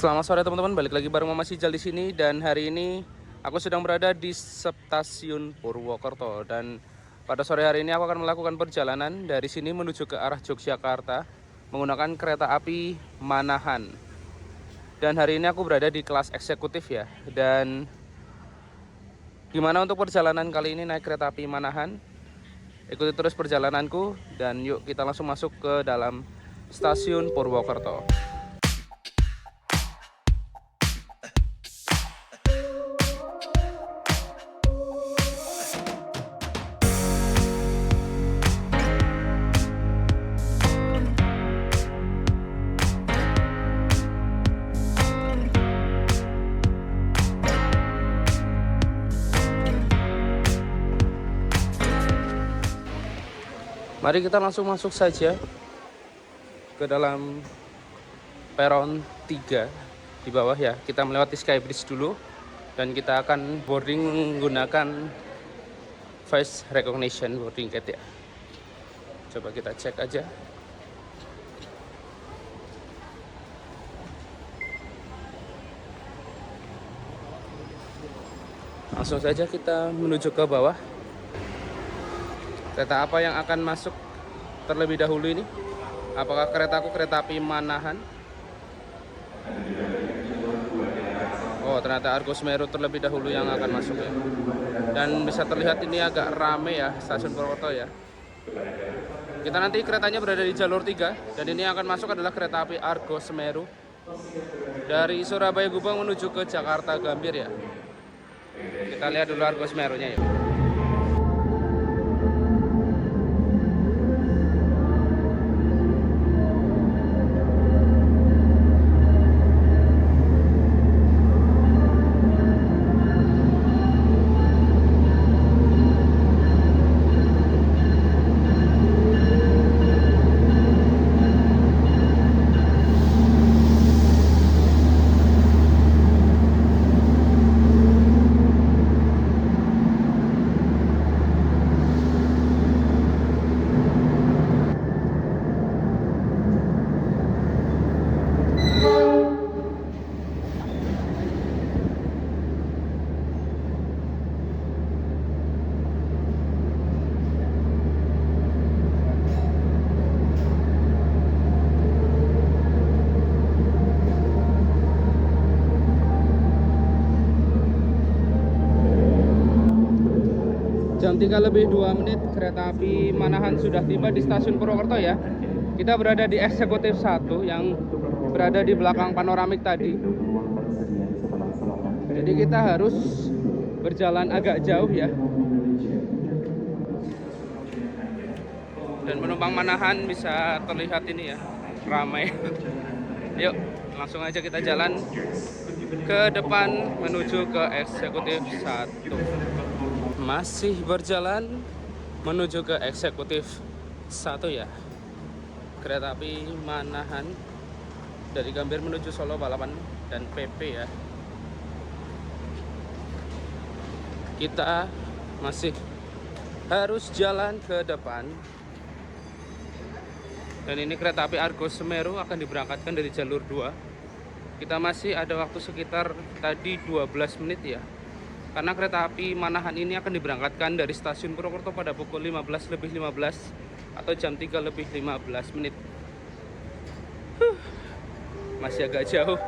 Selamat sore teman-teman, balik lagi bareng Mama Sijal di sini dan hari ini aku sedang berada di stasiun Purwokerto dan pada sore hari ini aku akan melakukan perjalanan dari sini menuju ke arah Yogyakarta menggunakan kereta api Manahan. Dan hari ini aku berada di kelas eksekutif ya. Dan gimana untuk perjalanan kali ini naik kereta api Manahan? Ikuti terus perjalananku dan yuk kita langsung masuk ke dalam stasiun Purwokerto. Mari kita langsung masuk saja ke dalam peron 3 di bawah ya. Kita melewati Skybridge dulu dan kita akan boarding menggunakan face recognition boarding gate ya. Coba kita cek aja. Langsung saja kita menuju ke bawah. Kereta apa yang akan masuk terlebih dahulu ini? Apakah keretaku kereta api Manahan? Oh, ternyata Argo Semeru terlebih dahulu yang akan masuk ya. Dan bisa terlihat ini agak rame ya stasiun Purwokerto ya. Kita nanti keretanya berada di jalur 3 dan ini yang akan masuk adalah kereta api Argo Semeru dari Surabaya Gubeng menuju ke Jakarta Gambir ya. Kita lihat dulu Argo Semerunya ya. Jam 3 lebih 2 menit kereta api Manahan sudah tiba di stasiun Purwokerto ya. Kita berada di eksekutif 1 yang berada di belakang panoramik tadi. Jadi kita harus berjalan agak jauh ya. Dan penumpang Manahan bisa terlihat ini ya, ramai. Yuk, langsung aja kita jalan ke depan menuju ke eksekutif 1. Masih berjalan menuju ke eksekutif 1 ya. Kereta api Manahan dari Gambir menuju Solo Balapan dan PP ya. Kita masih harus jalan ke depan. Dan ini kereta api Argo Semeru akan diberangkatkan dari jalur 2. Kita masih ada waktu sekitar tadi 12 menit ya. Karena kereta api Manahan ini akan diberangkatkan dari stasiun Purwokerto pada pukul 15.15 atau jam 3 lebih 15 menit. Masih agak jauh.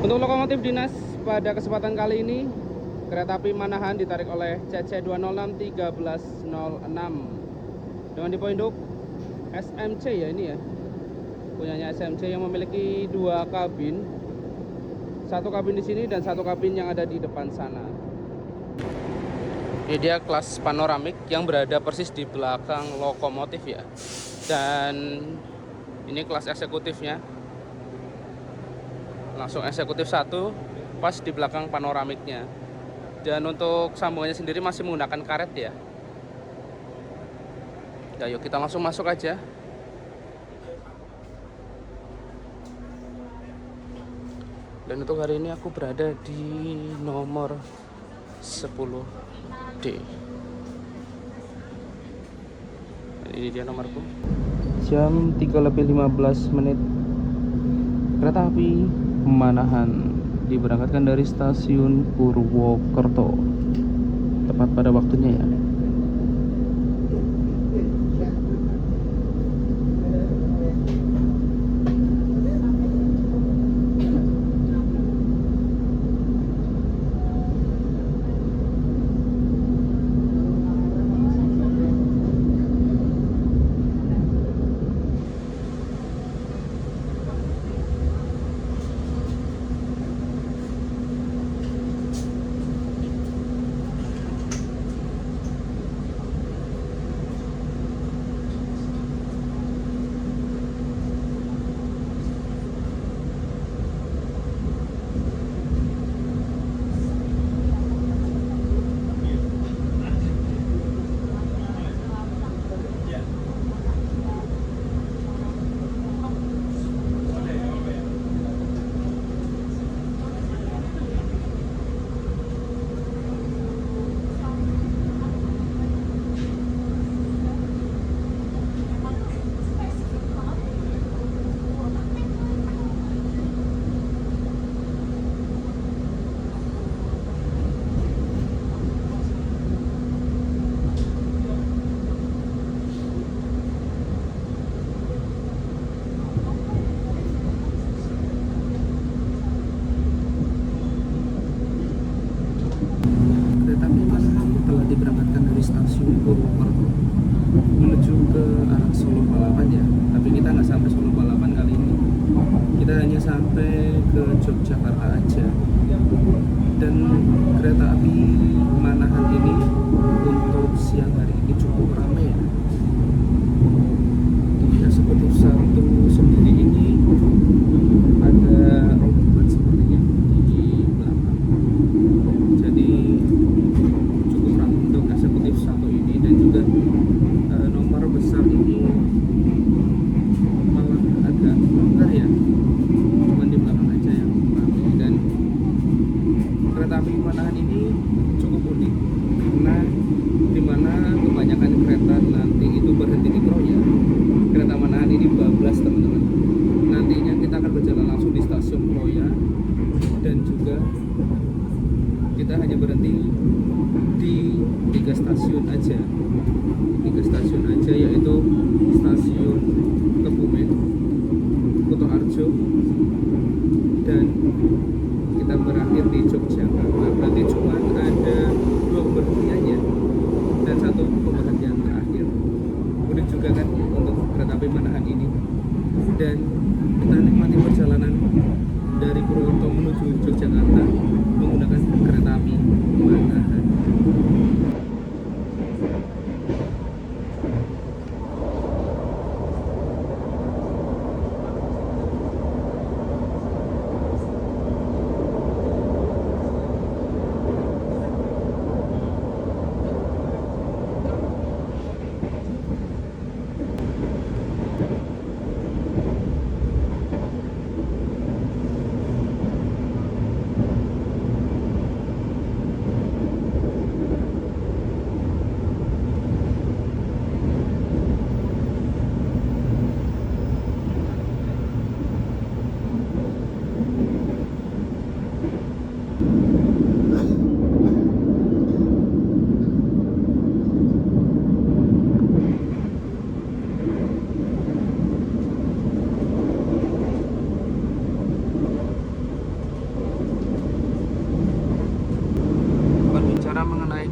Untuk lokomotif dinas pada kesempatan kali ini kereta api Manahan ditarik oleh CC206 1306 dengan tipe induk SMC ya, ini ya, punyanya SMC yang memiliki 2 kabin, 1 kabin di sini dan 1 kabin yang ada di depan sana. Ini dia kelas panoramik yang berada persis di belakang lokomotif ya. Dan ini kelas eksekutifnya, langsung eksekutif 1 pas di belakang panoramiknya. Dan untuk sambungannya sendiri masih menggunakan karet ya. Ya yuk kita langsung masuk aja. Dan untuk hari ini aku berada di nomor 10D. Ini dia nomorku. Jam 3:15. Kereta api Manahan diberangkatkan dari stasiun Purwokerto. Tepat pada waktunya ya. Kereta api Manahan telah diberangkatkan dari stasiun Purwokerto menuju ke arah Solo Balapan ya. Tapi kita nggak sampai Solo Balapan kali ini. Kita hanya sampai ke Yogyakarta aja. Dan kereta api Manahan ini untuk siang hari ini cukup ramai ya. Di eksekutif 1 sendiri ini ada rombongan sepertinya di belakang. Jadi cukup ramai untuk eksekutif 1 ini, dan juga nomor besar ini malah agak longgar ya, cuman di belakang aja yang ramai. Dan kereta api Manahan ini cukup unik karena dimana kebanyakan kereta nanti itu berhenti di Kroya, kereta Manahan ini bablas teman-teman. Nantinya kita akan berjalan langsung di stasiun Kroya, dan juga kita hanya berhenti di 3 stasiun aja, yaitu stasiun Kebumen, Kutoarjo, dan kita berakhir di Yogyakarta. Berarti cuma ada 2 pemberhentiannya dan 1 pemberhentian terakhir. Unik juga kan untuk kereta api Manahan ini. Dan kita nikmati perjalanan dari Purwokerto menuju Yogyakarta menggunakan kereta api Manahan.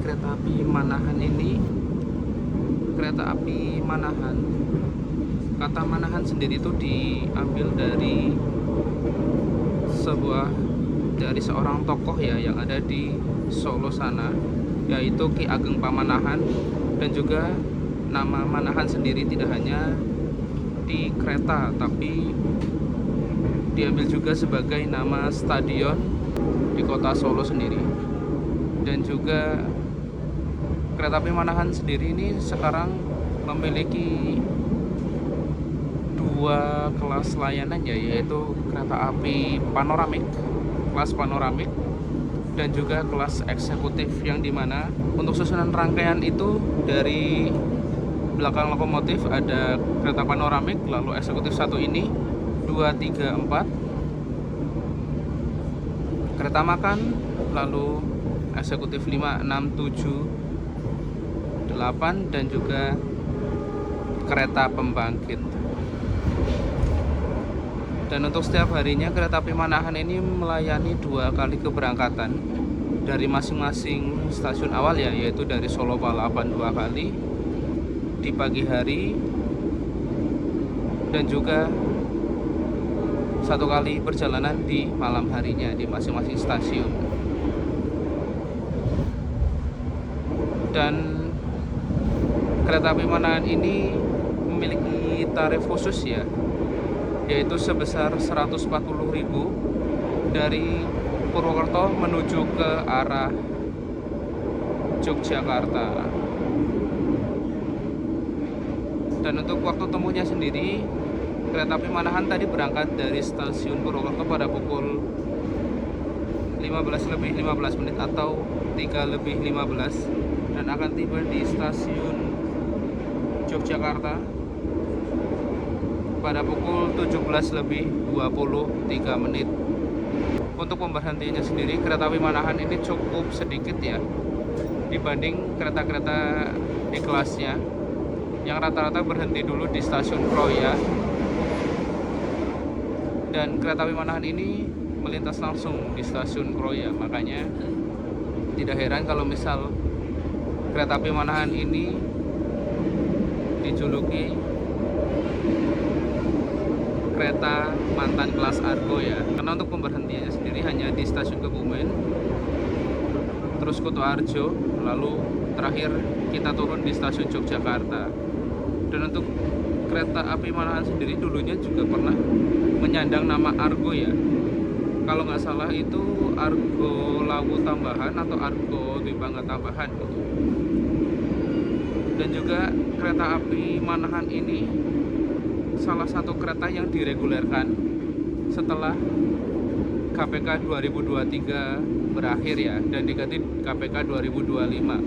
Kereta api Manahan ini, kereta api Manahan, kata Manahan sendiri itu diambil dari seorang tokoh ya yang ada di Solo sana, yaitu Ki Ageng Pamanahan. Dan juga nama Manahan sendiri tidak hanya seperti kereta, tapi diambil juga sebagai nama stadion di kota Solo sendiri. Dan juga kereta api Manahan sendiri ini sekarang memiliki dua kelas layanan ya, yaitu kereta api panoramik, kelas panoramik, dan juga kelas eksekutif, yang dimana untuk susunan rangkaian itu dari belakang lokomotif ada kereta panoramik, lalu eksekutif 1 ini 2, 3, 4, kereta makan, lalu eksekutif 5, 6, 7, 8, dan juga kereta pembangkit. Dan untuk setiap harinya kereta api Manahan ini melayani 2 kali keberangkatan dari masing-masing stasiun awal ya, yaitu dari Solo Balapan 2 kali di pagi hari, dan juga 1 kali perjalanan di malam harinya di masing-masing stasiun. Dan kereta api Manahan ini memiliki tarif khusus ya, yaitu sebesar 140.000 dari Purwokerto menuju ke arah Yogyakarta. Dan untuk waktu temunya sendiri, kereta api Manahan tadi berangkat dari stasiun Purwokerto pada pukul 15:15 atau 3:15, dan akan tiba di stasiun Yogyakarta pada pukul 17:23. Untuk pemberhentiannya sendiri, kereta api Manahan ini cukup sedikit ya dibanding kereta-kereta di kelasnya, yang rata-rata berhenti dulu di stasiun Kroya. Dan kereta api Manahan ini melintas langsung di stasiun Kroya, makanya tidak heran kalau misal kereta api Manahan ini dijuluki kereta mantan kelas Argo ya, karena untuk pemberhentiannya sendiri hanya di stasiun Kebumen, terus Kutoarjo, lalu terakhir kita turun di stasiun Yogyakarta. Dan untuk kereta api Manahan sendiri dulunya juga pernah menyandang nama Argo ya, kalau nggak salah itu Argo Lawu Tambahan atau Argo Dwi Bangga Tambahan gitu. Dan juga kereta api Manahan ini salah satu kereta yang diregulerkan setelah KPK 2023 berakhir ya, dan diganti KPK 2025.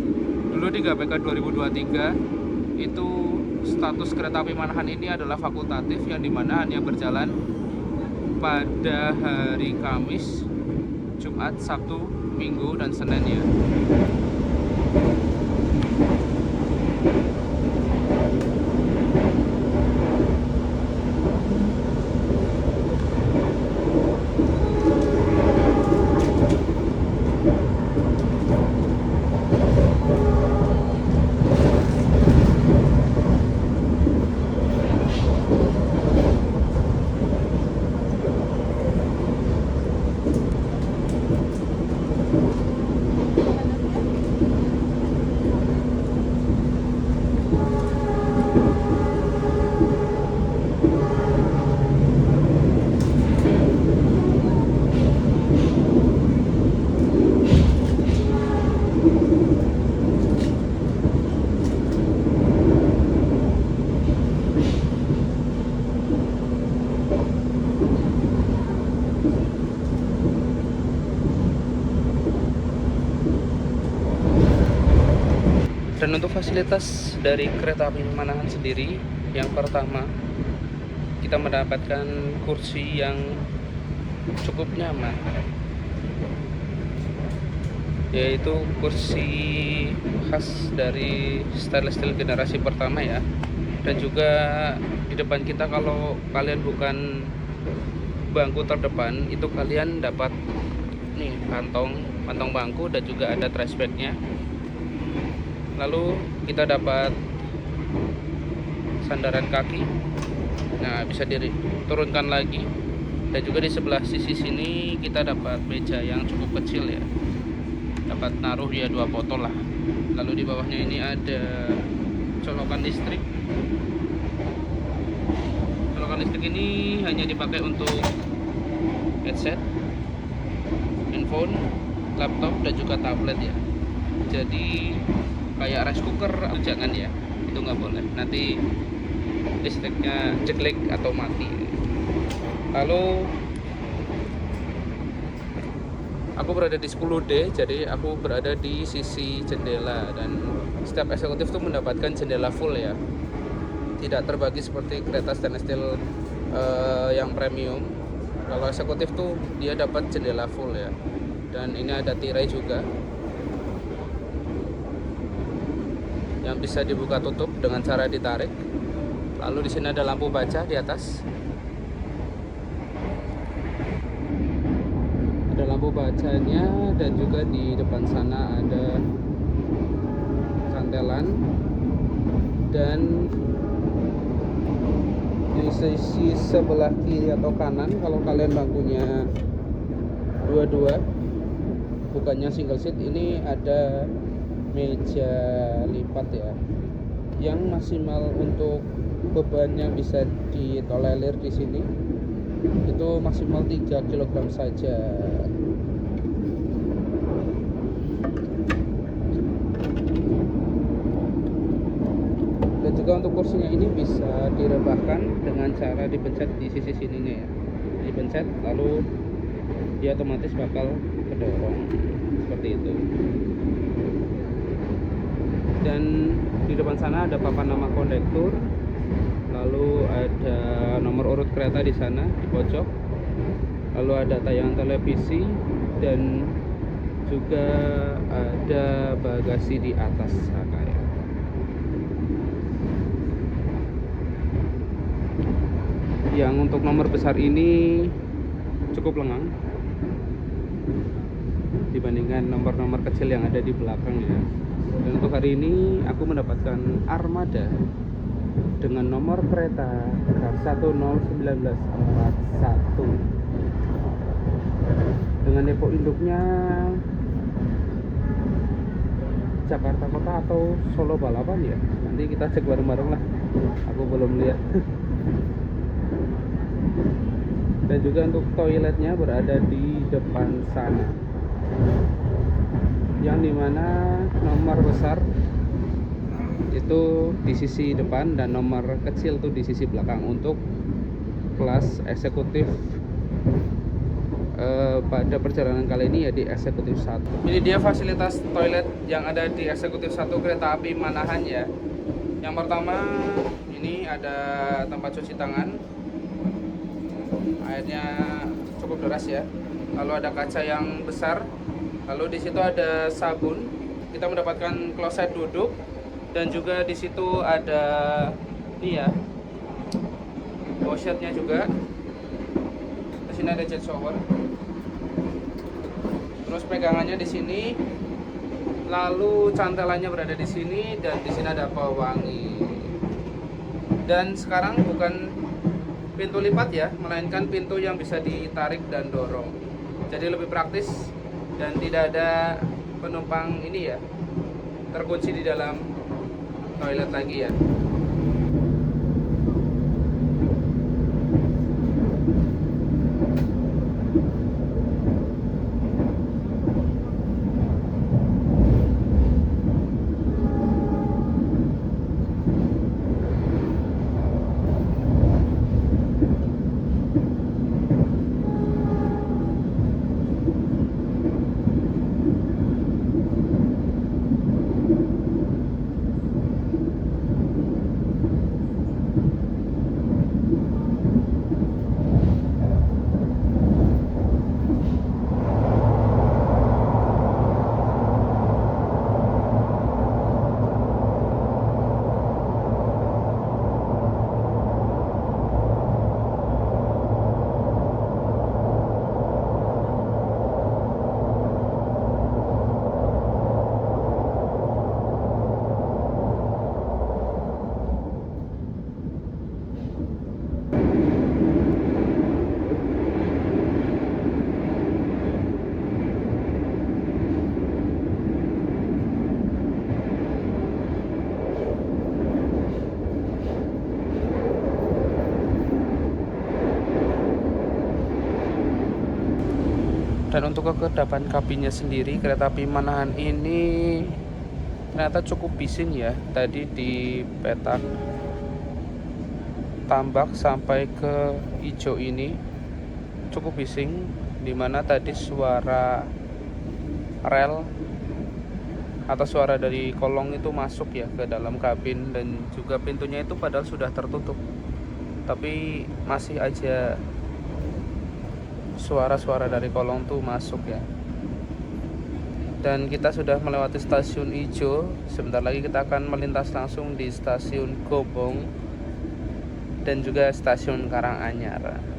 Dulu di KPK 2023 itu status kereta api Manahan ini adalah fakultatif, yang dimana hanya berjalan pada hari Kamis, Jumat, Sabtu, Minggu, dan Senin ya. Dan untuk fasilitas dari kereta api Manahan sendiri, yang pertama kita mendapatkan kursi yang cukup nyaman, yaitu kursi khas dari stainless steel generasi pertama ya. Dan juga di depan kita, kalau kalian bukan bangku terdepan, itu kalian dapat nih kantong bangku, dan juga ada trash bagnya. Lalu kita dapat sandaran kaki, nah bisa diturunkan lagi. Dan juga di sebelah sisi sini kita dapat meja yang cukup kecil ya, dapat naruh ya 2 botol lah. Lalu di bawahnya ini ada colokan listrik, stick ini hanya dipakai untuk headset, handphone, laptop, dan juga tablet ya. Jadi kayak rice cooker jangan ya, itu nggak boleh, nanti listriknya jelek atau mati. Lalu aku berada di 10D, jadi aku berada di sisi jendela, dan setiap eksekutif tuh mendapatkan jendela full ya, tidak terbagi seperti kereta stainless steel yang premium. Kalau eksekutif tuh dia dapat jendela full ya, dan ini ada tirai juga yang bisa dibuka tutup dengan cara ditarik. Lalu di sini ada lampu baca di atas. Ada lampu bacanya, dan juga di depan sana ada kantelan. Dan di sisi sebelah kiri atau kanan, kalau kalian bangkunya dua-dua, bukannya single seat, ini ada meja lipat ya, yang maksimal untuk beban yang bisa ditolerir di sini itu maksimal 3 kg saja. Dan juga untuk kursinya ini bisa direbahkan dengan cara dipencet di sisi sininya ya, dipencet lalu dia otomatis bakal kedorong seperti itu. Dan di depan sana ada papan nama kondektur, lalu ada nomor urut kereta di sana di pojok, lalu ada tayangan televisi, dan juga ada bagasi di atas sana ya. Yang untuk nomor besar ini cukup lengang dibandingkan nomor-nomor kecil yang ada di belakang ya. Dan untuk hari ini aku mendapatkan armada dengan nomor kereta K101941 dengan depo induknya Jakarta Kota atau Solo Balapan ya. Nanti kita cek bareng-bareng lah, aku belum lihat. Dan juga untuk toiletnya berada di depan sana, yang dimana nomor besar itu di sisi depan dan nomor kecil tuh di sisi belakang untuk kelas eksekutif pada perjalanan kali ini ya, di eksekutif 1. Ini dia fasilitas toilet yang ada di eksekutif 1 kereta api Manahan ya. Yang pertama ini ada tempat cuci tangan, airnya cukup deras ya. Lalu ada kaca yang besar. Lalu di situ ada sabun. Kita mendapatkan kloset duduk, dan juga di situ ada ini ya, washletnya juga. Di sini ada jet shower. Terus pegangannya di sini. Lalu cantelannya berada di sini, dan di sini ada pewangi. Dan sekarang bukan pintu lipat ya, melainkan pintu yang bisa ditarik dan dorong. Jadi lebih praktis dan tidak ada penumpang ini ya, terkunci di dalam toilet lagi ya. Dan untuk kekedapan kabinnya sendiri, kereta api Manahan ini ternyata cukup bising ya. Tadi di petak Tambak sampai ke Ijo ini cukup bising, dimana tadi suara rel atau suara dari kolong itu masuk ya ke dalam kabin, dan juga pintunya itu padahal sudah tertutup, tapi masih aja suara-suara dari kolong tuh masuk ya. Dan kita sudah melewati stasiun Ijo. Sebentar lagi kita akan melintas langsung di stasiun Gobong dan juga stasiun Karanganyar.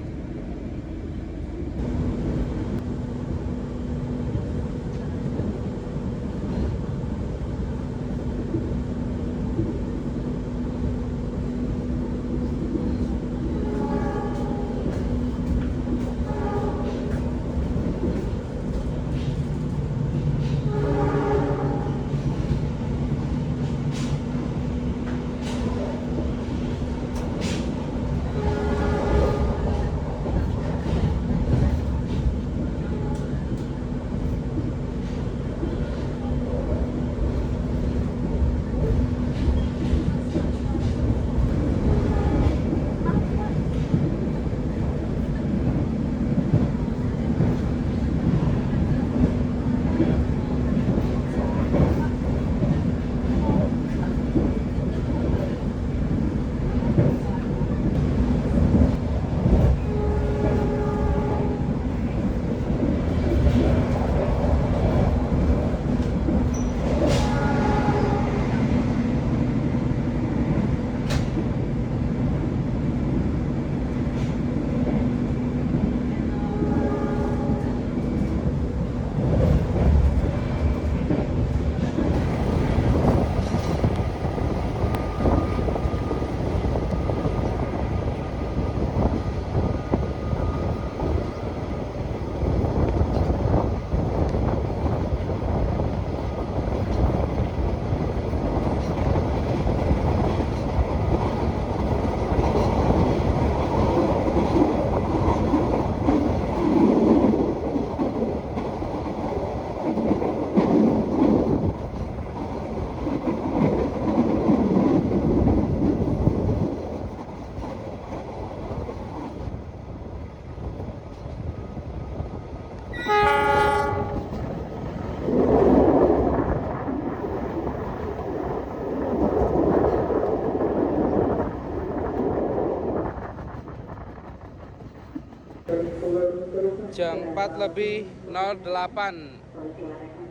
Jam 4:08,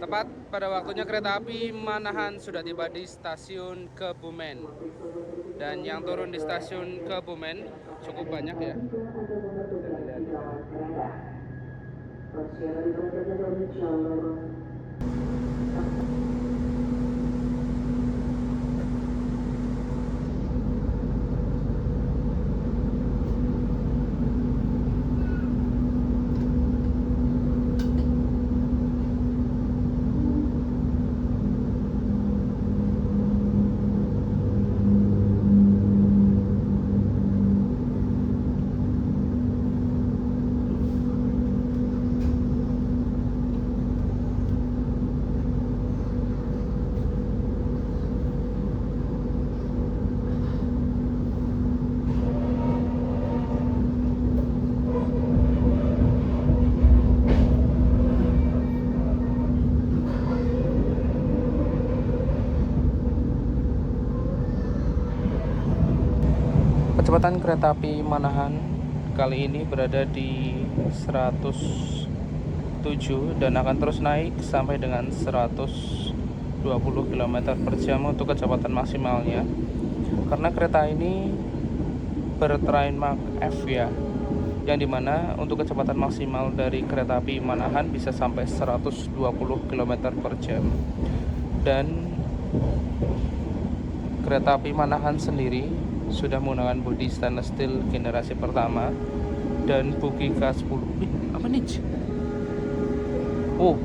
tepat pada waktunya kereta api Manahan sudah tiba di stasiun Kebumen. Dan yang turun di stasiun Kebumen cukup banyak ya. Kecepatan kereta api Manahan kali ini berada di 107 dan akan terus naik sampai dengan 120 km per jam untuk kecepatan maksimalnya. Karena kereta ini bertrain Mark F ya, yang dimana untuk kecepatan maksimal dari kereta api Manahan bisa sampai 120 km per jam. Dan kereta api Manahan sendiri sudah menggunakan bodi stainless steel generasi pertama dan bogi K10. Apa nih? Oh,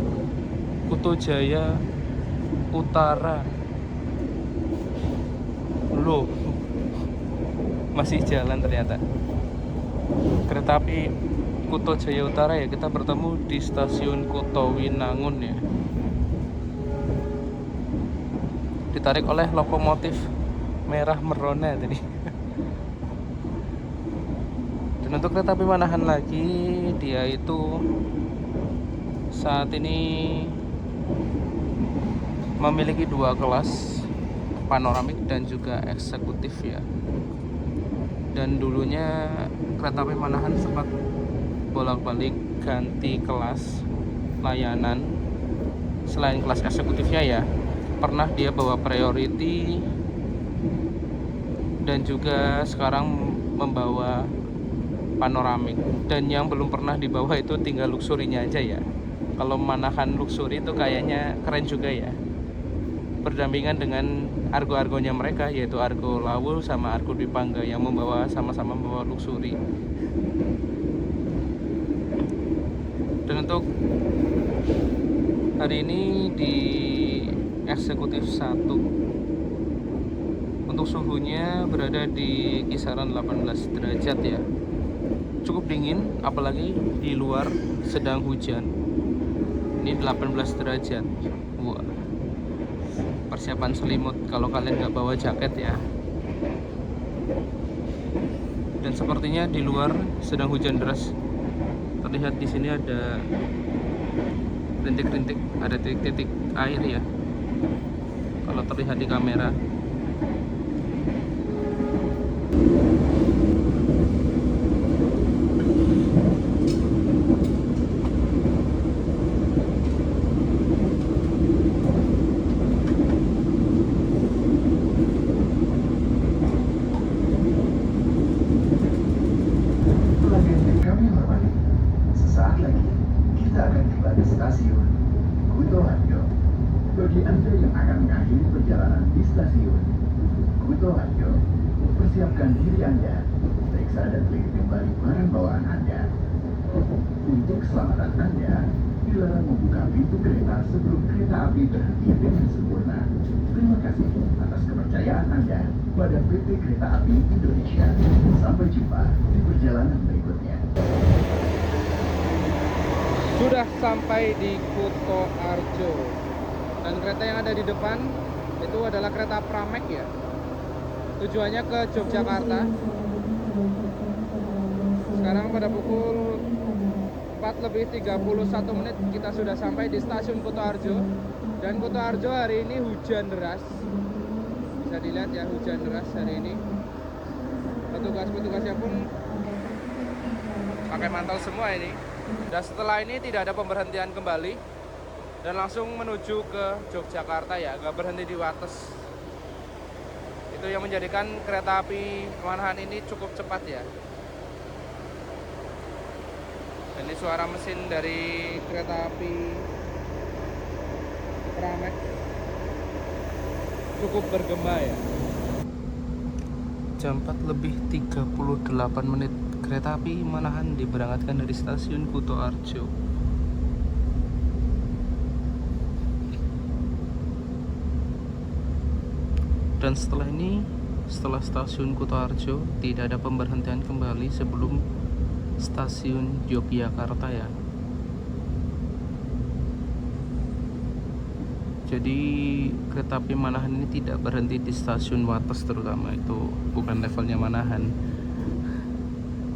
Kuto Jaya Utara. Loh, masih jalan ternyata. Kereta api Kuto Jaya Utara ya, kita bertemu di stasiun Kuto Winangun ya. Ditarik oleh lokomotif merah merona tadi. Dan untuk kereta api Manahan lagi, dia itu saat ini memiliki dua kelas, panoramik dan juga eksekutif ya. Dan dulunya kereta api Manahan sempat bolak-balik ganti kelas layanan. Selain kelas eksekutifnya ya, pernah dia bawa priority dan juga sekarang membawa panoramik. Dan yang belum pernah dibawa itu tinggal luxurinya aja ya. Kalau Manahan luxury itu kayaknya keren juga ya, berdampingan dengan argo-argonya mereka, yaitu Argo Lawu sama Argo Dwi Pangga yang sama-sama membawa luxury. Dan untuk hari ini di eksekutif 1 untuk suhunya berada di kisaran 18 derajat ya. Cukup dingin, apalagi di luar sedang hujan. Ini 18 derajat. Wah, persiapan selimut kalau kalian nggak bawa jaket ya. Dan sepertinya di luar sedang hujan deras. Terlihat di sini ada rintik-rintik, ada titik-titik air ya, kalau terlihat di kamera. Stasiun Kutoharjo. Bagi Anda yang akan mengakhiri perjalanan di stasiun Kutoharjo, persiapkan diri Anda, periksa dan teliti kembali barang bawaan Anda. Untuk keselamatan Anda, dilarang membuka pintu kereta sebelum kereta api berhenti dengan sempurna. Terima kasih atas kepercayaan Anda pada PT Kereta Api Indonesia. Sampai jumpa di perjalanan berikutnya. Sudah sampai di Kuto Arjo, dan kereta yang ada di depan itu adalah kereta Pramek ya, tujuannya ke Yogyakarta. Sekarang pada pukul 4:31 kita sudah sampai di stasiun Kuto Arjo. Dan Kuto Arjo hari ini hujan deras, bisa dilihat ya, hujan deras hari ini. Petugas-petugasnya pun pakai mantel semua ini. Dan setelah ini tidak ada pemberhentian kembali dan langsung menuju ke Yogyakarta ya, nggak berhenti di Wates. Itu yang menjadikan kereta api Manahan ini cukup cepat ya. Dan ini suara mesin dari kereta api Pramek cukup bergema ya. Jam 4:38 kereta api Manahan diberangkatkan dari stasiun Kuto Arjo. Dan setelah ini, setelah stasiun Kuto Arjo, tidak ada pemberhentian kembali sebelum stasiun Yogyakarta ya. Jadi kereta api Manahan ini tidak berhenti di stasiun Wates, terutama itu bukan levelnya Manahan.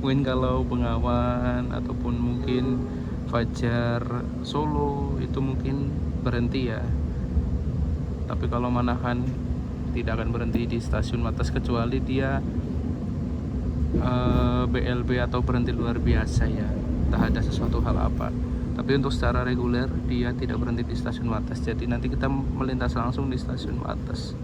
Mungkin kalau Bengawan ataupun mungkin Fajar Solo itu mungkin berhenti ya, tapi kalau Manahan tidak akan berhenti di stasiun Wates kecuali dia BLB atau berhenti luar biasa ya, entah ada sesuatu hal apa. Tapi untuk secara reguler dia tidak berhenti di stasiun Wates, jadi nanti kita melintas langsung di stasiun Wates.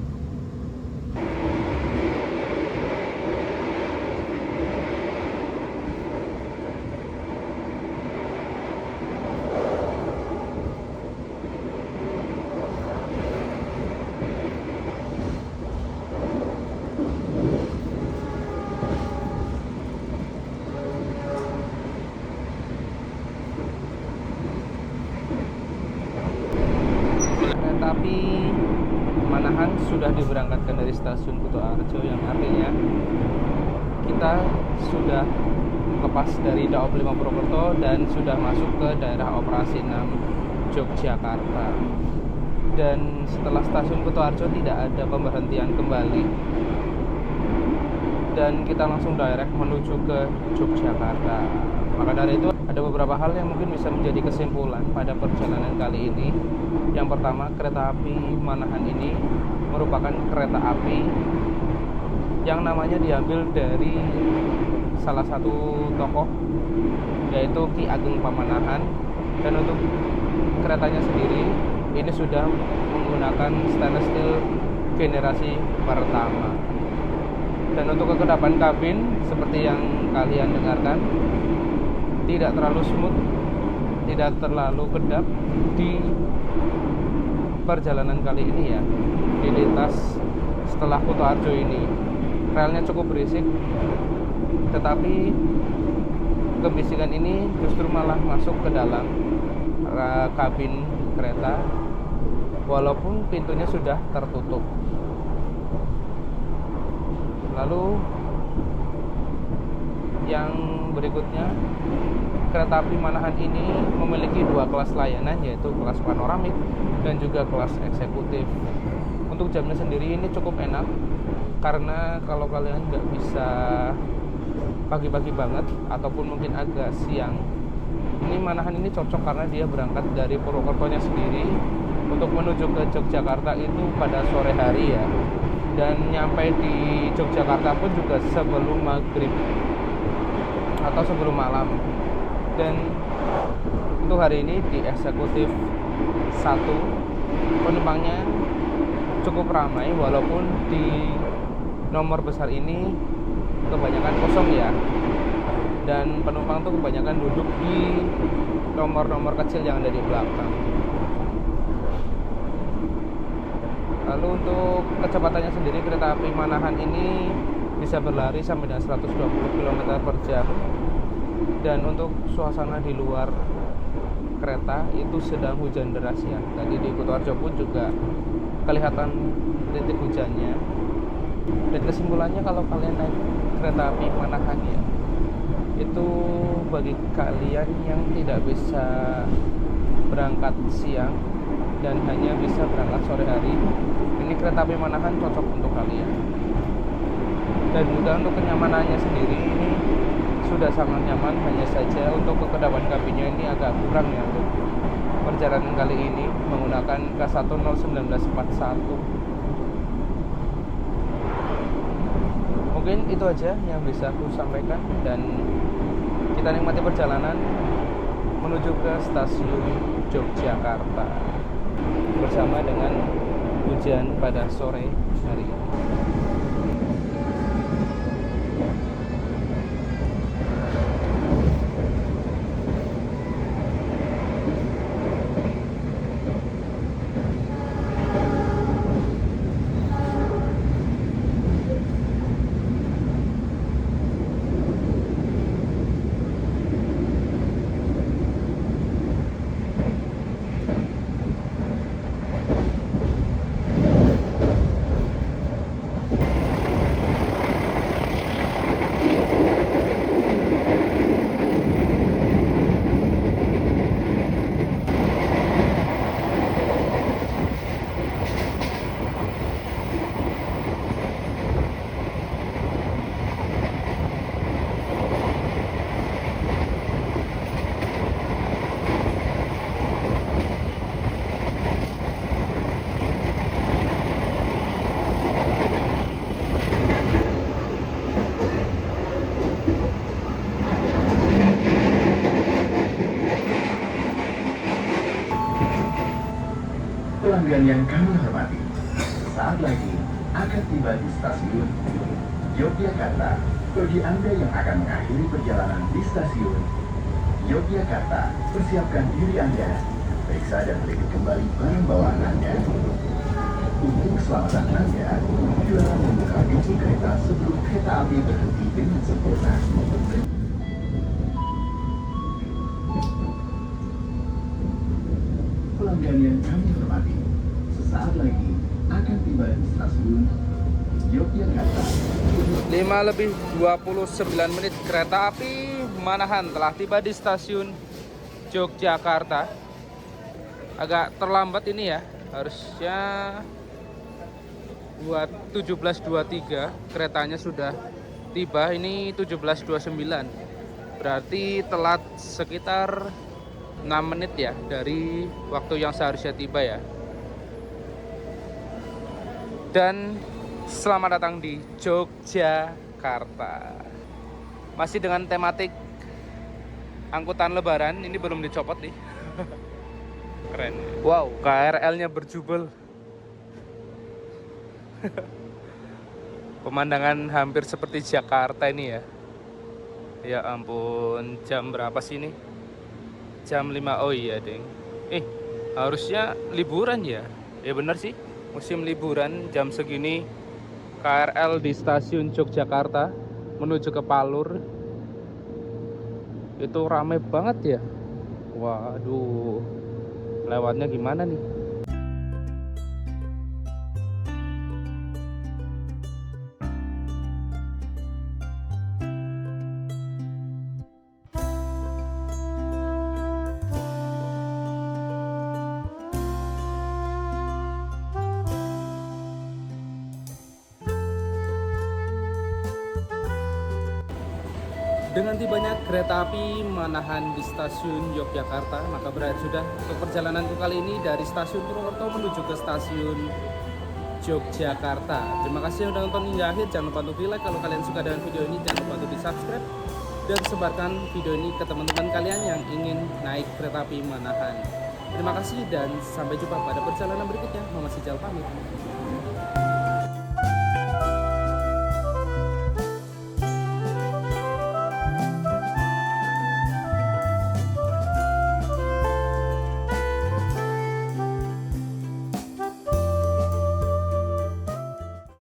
Tapi Manahan sudah diberangkatkan dari stasiun Kuto Arjo, yang artinya kita sudah lepas dari Daob 5 Purwokerto dan sudah masuk ke daerah operasi 6 Yogyakarta. Dan setelah stasiun Kutoarjo tidak ada pemberhentian kembali, dan kita langsung direct menuju ke Yogyakarta. Maka dari itu ada beberapa hal yang mungkin bisa menjadi kesimpulan pada perjalanan kali ini. Yang pertama, kereta api Manahan ini merupakan kereta api yang namanya diambil dari salah satu tokoh, yaitu Ki Ageng Pamanahan. Dan untuk keretanya sendiri ini sudah menggunakan stainless steel generasi pertama. Dan untuk kekedapan kabin seperti yang kalian dengarkan, tidak terlalu smooth, tidak terlalu kedap di perjalanan kali ini ya, di lintas setelah Kutoarjo ini. Relnya cukup berisik, tetapi kebisikan ini justru malah masuk ke dalam kabin kereta walaupun pintunya sudah tertutup. Lalu yang berikutnya, kereta api Manahan ini memiliki dua kelas layanan, yaitu kelas panoramik dan juga kelas eksekutif. Untuk jamnya sendiri ini cukup enak, karena kalau kalian nggak bisa pagi-pagi banget ataupun mungkin agak siang, ini Manahan ini cocok karena dia berangkat dari Purwokertonya sendiri untuk menuju ke Yogyakarta itu pada sore hari ya, dan nyampe di Yogyakarta pun juga sebelum maghrib atau sebelum malam. Dan untuk hari ini di eksekutif 1 penumpangnya cukup ramai, walaupun di nomor besar ini kebanyakan kosong ya, dan penumpang tuh kebanyakan duduk di nomor-nomor kecil yang ada di belakang. Lalu untuk kecepatannya sendiri, kereta api Manahan ini bisa berlari sampai dengan 120 km per jam. Dan untuk suasana di luar kereta itu sedang hujan deras ya. Tadi di Kutoarjo pun juga kelihatan rintik hujannya. Dan kesimpulannya, kalau kalian naik kereta api Manahan ya, itu bagi kalian yang tidak bisa berangkat siang dan hanya bisa berangkat sore hari, ini kereta api Manahan cocok untuk kalian. Dan juga untuk kenyamanannya sendiri ini sudah sangat nyaman, hanya saja untuk kekedapan kabinnya ini agak kurang ya untuk perjalanan kali ini menggunakan K101941. Mungkin itu aja yang bisa aku sampaikan, dan kita nikmati perjalanan menuju ke stasiun Yogyakarta bersama dengan hujan pada sore hari ini. Pelanggan yang kami hormati, saat lagi akan tiba di stasiun Yogyakarta. Bagi Anda yang akan mengakhiri perjalanan di stasiun Yogyakarta, persiapkan diri Anda, periksa dan teliti kembali barang bawaan Anda. Untuk keselamatan Anda, dilarang membuka pintu kereta sebelum kereta api berhenti dengan sempurna. Pelanggan yang kami hormati, sesaat lagi akan tiba di stasiun Yogyakarta. lebih 29 menit kereta api Manahan telah tiba di stasiun Yogyakarta. Agak terlambat ini ya, harusnya buat 17.23 keretanya sudah tiba, ini 17.29, berarti telat sekitar 6 menit ya dari waktu yang seharusnya tiba ya. Dan selamat datang di Yogyakarta. Masih dengan tematik angkutan lebaran, ini belum dicopot nih. Keren. Wow, KRL-nya berjubel. Pemandangan hampir seperti Jakarta ini ya. Ya ampun, jam berapa sih ini? Jam 5. Oh iya, ding. Harusnya liburan ya. Ya bener sih, musim liburan jam segini KRL di stasiun Yogyakarta menuju ke Palur itu rame banget ya. Waduh, lewatnya gimana nih? Dengan tibanya kereta api Manahan di stasiun Yogyakarta, maka berakhir sudah untuk perjalananku kali ini dari stasiun Purwokerto menuju ke stasiun Yogyakarta. Terima kasih sudah nonton hingga akhir. Jangan lupa untuk like kalau kalian suka dengan video ini. Jangan lupa untuk di subscribe dan sebarkan video ini ke teman-teman kalian yang ingin naik kereta api Manahan. Terima kasih dan sampai jumpa pada perjalanan berikutnya. Mama Sijal pamit.